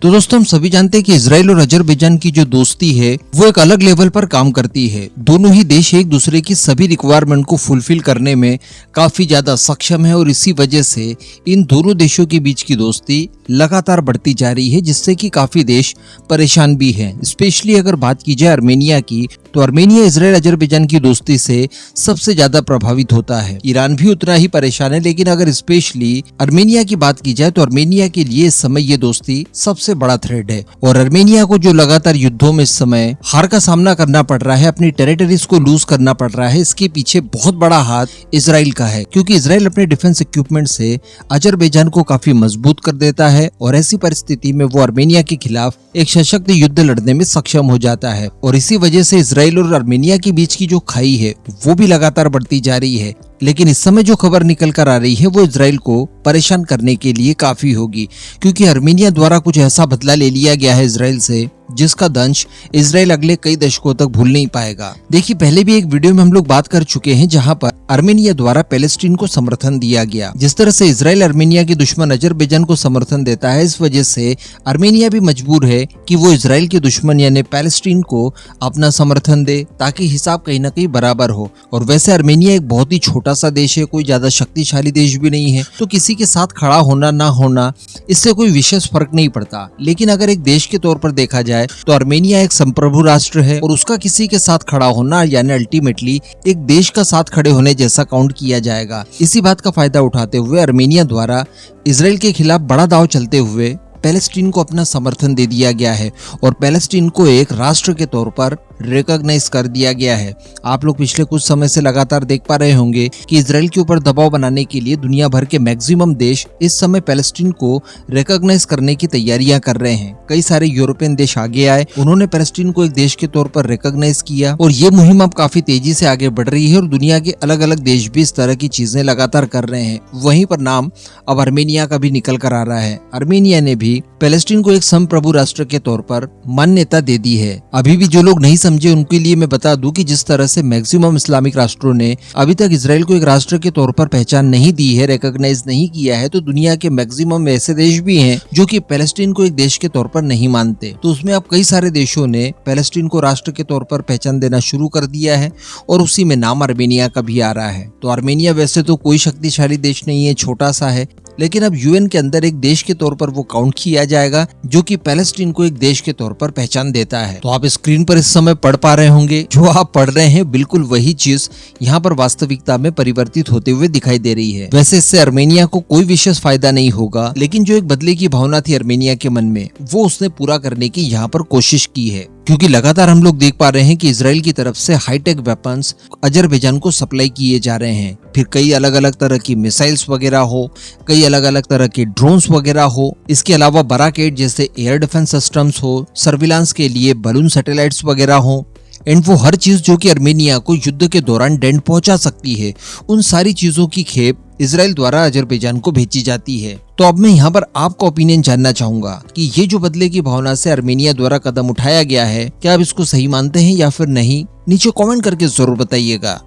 तो दोस्तों हम सभी जानते हैं कि इजराइल और अजरबैजान की जो दोस्ती है वो एक अलग लेवल पर काम करती है। दोनों ही देश एक दूसरे की सभी रिक्वायरमेंट को फुलफिल करने में काफी ज्यादा सक्षम है और इसी वजह से इन दोनों देशों के बीच की दोस्ती लगातार बढ़ती जा रही है, जिससे कि काफी देश परेशान भी हैं। स्पेशली अगर बात की जाए आर्मेनिया की, तो आर्मेनिया इजराइल अजरबैजान की दोस्ती से सबसे ज्यादा प्रभावित होता है। ईरान भी उतना ही परेशान है, लेकिन अगर स्पेशली आर्मेनिया की बात की जाए तो आर्मेनिया के लिए इस समय ये दोस्ती सबसे बड़ा थ्रेड है। और आर्मेनिया को जो लगातार युद्धों में इस समय हार का सामना करना पड़ रहा है, अपनी टेरिटरीज को लूज करना पड़ रहा है, इसके पीछे बहुत बड़ा हाथ इजराइल का है, क्योंकि इजराइल अपने डिफेंस इक्विपमेंट से अजरबैजान को काफी मजबूत कर देता है और ऐसी परिस्थिति में वो आर्मेनिया के खिलाफ एक सशक्त युद्ध लड़ने में सक्षम हो जाता है। और इसी वजह से इजराइल और आर्मेनिया के बीच की जो खाई है वो भी लगातार बढ़ती जा रही है। लेकिन इस समय जो खबर निकल कर आ रही है वो इजराइल को परेशान करने के लिए काफी होगी, क्योंकि आर्मेनिया द्वारा कुछ ऐसा बदला ले लिया गया है इजराइल से जिसका दंश इजराइल अगले कई दशकों तक भूल नहीं पाएगा। देखिए, पहले भी एक वीडियो में हम लोग बात कर चुके हैं जहां पर आर्मेनिया द्वारा पैलेस्टीन को समर्थन दिया गया। जिस तरह से इजराइल आर्मेनिया के दुश्मन अजरबैजान को समर्थन देता है, इस वजह से आर्मेनिया भी मजबूर है कि वो इजराइल के दुश्मन यानी पैलेस्टीन को अपना समर्थन दे, ताकि हिसाब कहीं ना कहीं बराबर हो। और वैसे आर्मेनिया एक बहुत ही छोटा सा देश है, कोई ज्यादा शक्तिशाली देश भी नहीं है, तो किसी के साथ खड़ा होना ना होना इससे कोई विशेष फर्क नहीं पड़ता। लेकिन अगर एक देश के तौर पर देखा जाए तो आर्मेनिया एक संप्रभु राष्ट्र है और उसका किसी के साथ खड़ा होना यानी अल्टीमेटली एक देश का साथ खड़े होने जैसा काउंट किया जाएगा। इसी बात का फायदा उठाते हुए आर्मेनिया द्वारा इजराइल के खिलाफ बड़ा दांव चलते हुए पैलेस्टीन को अपना समर्थन दे दिया गया है और पैलेस्टीन को एक राष्ट्र के तौर पर रिकॉग्नाइज कर दिया गया है। आप लोग पिछले कुछ समय से लगातार देख पा रहे होंगे कि इजराइल के ऊपर दबाव बनाने के लिए दुनिया भर के मैक्सिमम देश इस समय पैलेस्टीन को रिकॉग्नाइज करने की तैयारियां कर रहे हैं। कई सारे यूरोपियन देश आगे आए, उन्होंने पैलेस्टीन को एक देश के तौर पर रिकॉग्नाइज किया और ये मुहिम अब काफी तेजी से आगे बढ़ रही है और दुनिया के अलग अलग देश भी इस तरह की चीजें लगातार कर रहे हैं। वहीं पर नाम अब आर्मेनिया का भी निकल कर आ रहा है। आर्मेनिया ने भी पैलेस्टीन को एक संप्रभु राष्ट्र के तौर पर मान्यता दे दी है। अभी भी जो लोग नहीं समझे उनके लिए मैं बता दूं कि जिस तरह से मैक्सिमम इस्लामिक राष्ट्रों ने अभी तक इजराइल को एक राष्ट्र के तौर पर पहचान नहीं दी है, रिकॉग्नाइज नहीं किया है, तो दुनिया के मैक्सिमम ऐसे देश भी हैं जो कि पैलेस्टीन को एक देश के तौर पर नहीं मानते। तो उसमें अब कई सारे देशों ने पैलेस्टीन को राष्ट्र के तौर पर पहचान देना शुरू कर दिया है और उसी में नाम आर्मेनिया का भी आ रहा है। तो आर्मेनिया वैसे तो कोई शक्तिशाली देश नहीं है, छोटा सा है, लेकिन अब यूएन के अंदर एक देश के तौर पर वो काउंट किया जाएगा जो कि पैलेस्टीन को एक देश के तौर पर पहचान देता है। तो आप स्क्रीन पर इस समय पढ़ पा रहे होंगे, जो आप पढ़ रहे हैं बिल्कुल वही चीज यहाँ पर वास्तविकता में परिवर्तित होते हुए दिखाई दे रही है। वैसे इससे आर्मेनिया को कोई विशेष फायदा नहीं होगा, लेकिन जो एक बदले की भावना थी आर्मेनिया के मन में वो उसने पूरा करने की यहाँ पर कोशिश की है, क्योंकि लगातार हम लोग देख पा रहे हैं कि इजराइल की तरफ से हाईटेक वेपन्स अजरबैजान को सप्लाई किए जा रहे हैं। फिर कई अलग अलग तरह की मिसाइल्स वगैरह हो, कई अलग अलग तरह के ड्रोन्स वगैरह हो, इसके अलावा बराकेट जैसे एयर डिफेंस सिस्टम्स हो, सर्विलांस के लिए बलून सैटेलाइट्स वगैरह हो, एंड वो हर चीज जो कि आर्मेनिया को युद्ध के दौरान डेंट पहुंचा सकती है, उन सारी चीजों की खेप इजराइल द्वारा अजरबैजान को भेजी जाती है। तो अब मैं यहाँ पर आपका ओपिनियन जानना चाहूंगा कि ये जो बदले की भावना से आर्मेनिया द्वारा कदम उठाया गया है, क्या आप इसको सही मानते हैं या फिर नहीं? नीचे कमेंट करके जरूर बताइएगा।